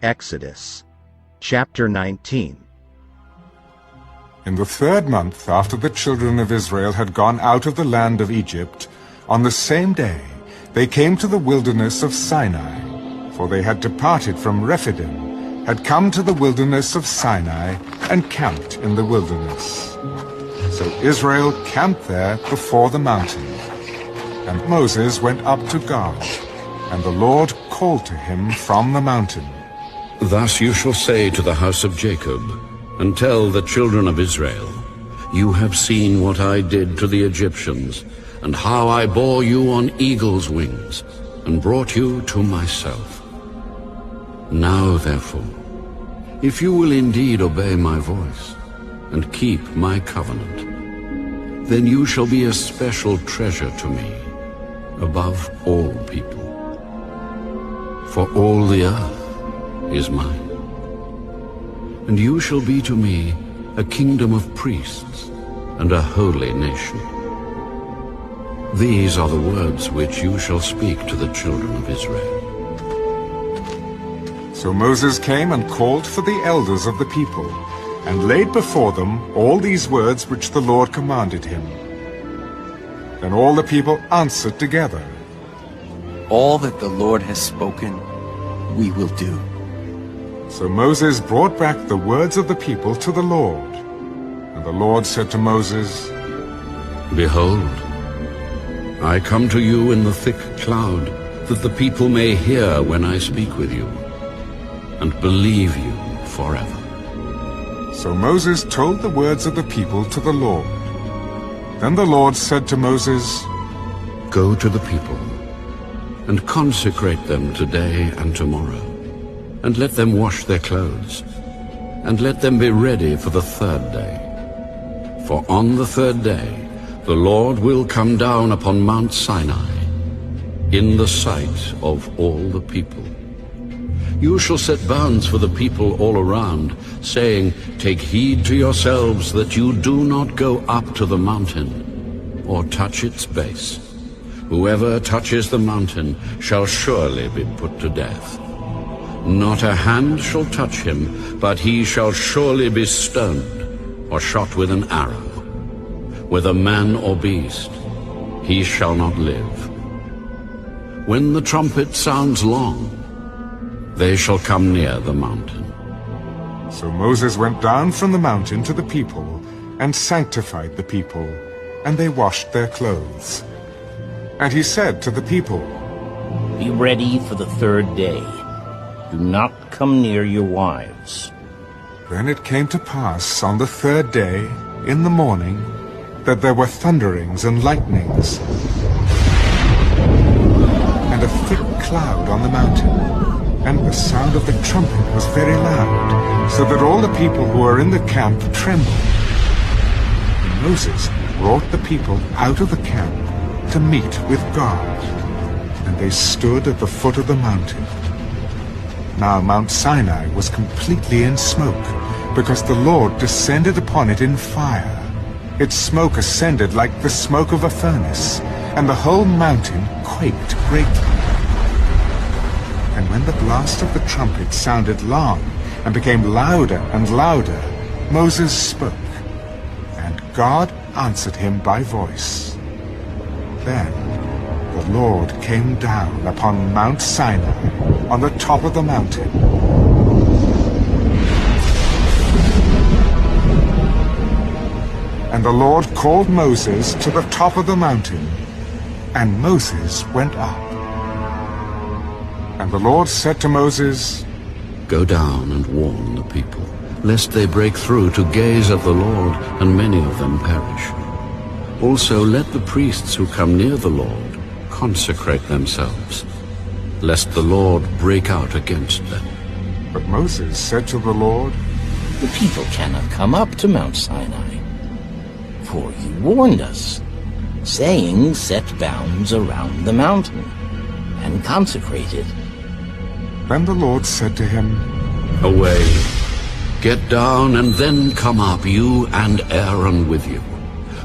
Exodus, chapter 19. In the 3rd month after the children of Israel had gone out of the land of Egypt, on the same day they came to the wilderness of Sinai, for they had departed from Rephidim, had come to the wilderness of Sinai, and camped in the wilderness. So Israel camped there before the mountain. And Moses went up to God, and the Lord called to him from the mountain. Thus you shall say to the house of Jacob, and tell the children of Israel, you have seen what I did to the Egyptians, and how I bore you on eagle's wings, and brought you to myself. Now therefore, if you will indeed obey my voice, and keep my covenant, then you shall be a special treasure to me, above all people. For all the earth is mine. And you shall be to me a kingdom of priests and a holy nation. These are the words which you shall speak to the children of Israel. So Moses came and called for the elders of the people, and laid before them all these words which the Lord commanded him. Then all the people answered together, All that the Lord has spoken, we will do. So Moses brought back the words of the people to the Lord. And the Lord said to Moses, Behold, I come to you in the thick cloud, that the people may hear when I speak with you, and believe you forever. So Moses told the words of the people to the Lord. Then the Lord said to Moses, Go to the people, and consecrate them today and tomorrow, and let them wash their clothes, and let them be ready for the 3rd day. For on the 3rd day the Lord will come down upon Mount Sinai, in the sight of all the people. You shall set bounds for the people all around, saying, Take heed to yourselves that you do not go up to the mountain, or touch its base. Whoever touches the mountain shall surely be put to death. Not a hand shall touch him, but he shall surely be stoned, or shot with an arrow. Whether man or beast, he shall not live. When the trumpet sounds long, they shall come near the mountain. So Moses went down from the mountain to the people, and sanctified the people, and they washed their clothes. And he said to the people, Be ready for the 3rd day. Do not come near your wives. Then it came to pass on the 3rd day, in the morning, that there were thunderings and lightnings, and a thick cloud on the mountain, and the sound of the trumpet was very loud, so that all the people who were in the camp trembled. And Moses brought the people out of the camp to meet with God, and they stood at the foot of the mountain. Now Mount Sinai was completely in smoke, because the Lord descended upon it in fire. Its smoke ascended like the smoke of a furnace, and the whole mountain quaked greatly. And when the blast of the trumpet sounded long, and became louder and louder, Moses spoke, and God answered him by voice. Then the Lord came down upon Mount Sinai, on the top of the mountain. And the Lord called Moses to the top of the mountain, and Moses went up. And the Lord said to Moses, Go down and warn the people, lest they break through to gaze at the Lord, and many of them perish. Also let the priests who come near the Lord consecrate themselves, lest the Lord break out against them. But Moses said to the Lord, The people cannot come up to Mount Sinai, for you warned us, saying, Set bounds around the mountain, and consecrate it. Then the Lord said to him, Away, get down, and then come up, you and Aaron with you.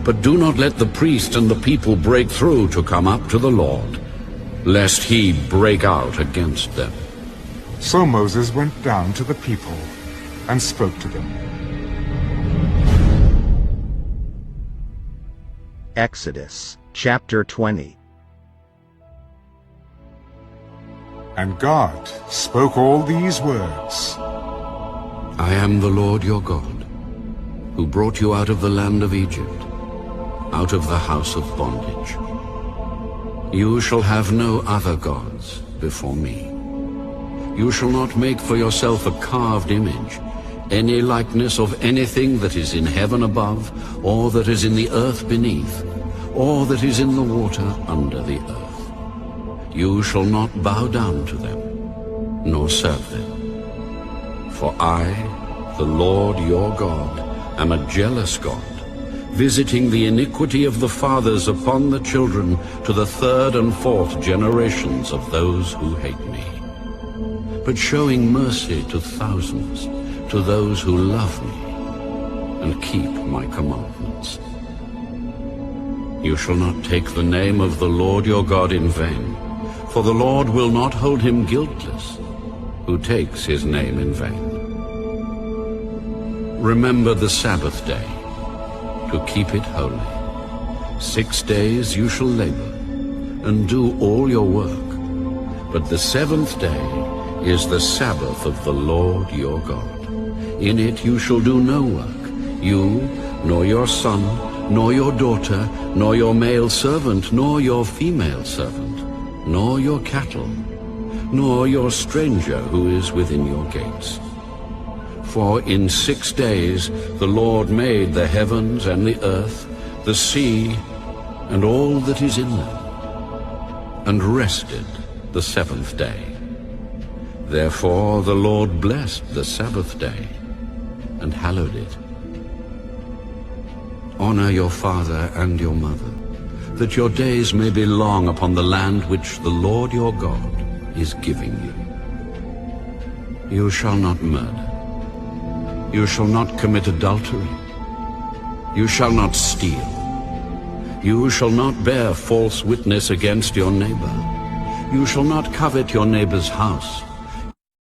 But do not let the priest and the people break through to come up to the Lord, lest he break out against them. So Moses went down to the people and spoke to them. Exodus chapter 20. And God spoke all these words. I am the Lord your God, who brought you out of the land of Egypt, out of the house of bondage. You shall have no other gods before me. You shall not make for yourself a carved image, any likeness of anything that is in heaven above, or that is in the earth beneath, or that is in the water under the earth. You shall not bow down to them, nor serve them. For I, the Lord your God, am a jealous God, visiting the iniquity of the fathers upon the children to the third and fourth generations of those who hate me, but showing mercy to thousands, to those who love me and keep my commandments. You shall not take the name of the Lord your God in vain, for the Lord will not hold him guiltless who takes his name in vain. Remember the Sabbath day, to keep it holy. 6 days you shall labor, and do all your work. But the seventh day is the Sabbath of the Lord your God. In it you shall do no work, you, nor your son, nor your daughter, nor your male servant, nor your female servant, nor your cattle, nor your stranger who is within your gates. For in 6 days the Lord made the heavens and the earth, the sea, and all that is in them, and rested the seventh day. Therefore the Lord blessed the Sabbath day, and hallowed it. Honor your father and your mother, that your days may be long upon the land which the Lord your God is giving you. You shall not murder. You shall not commit adultery. You shall not steal. You shall not bear false witness against your neighbor. You shall not covet your neighbor's house.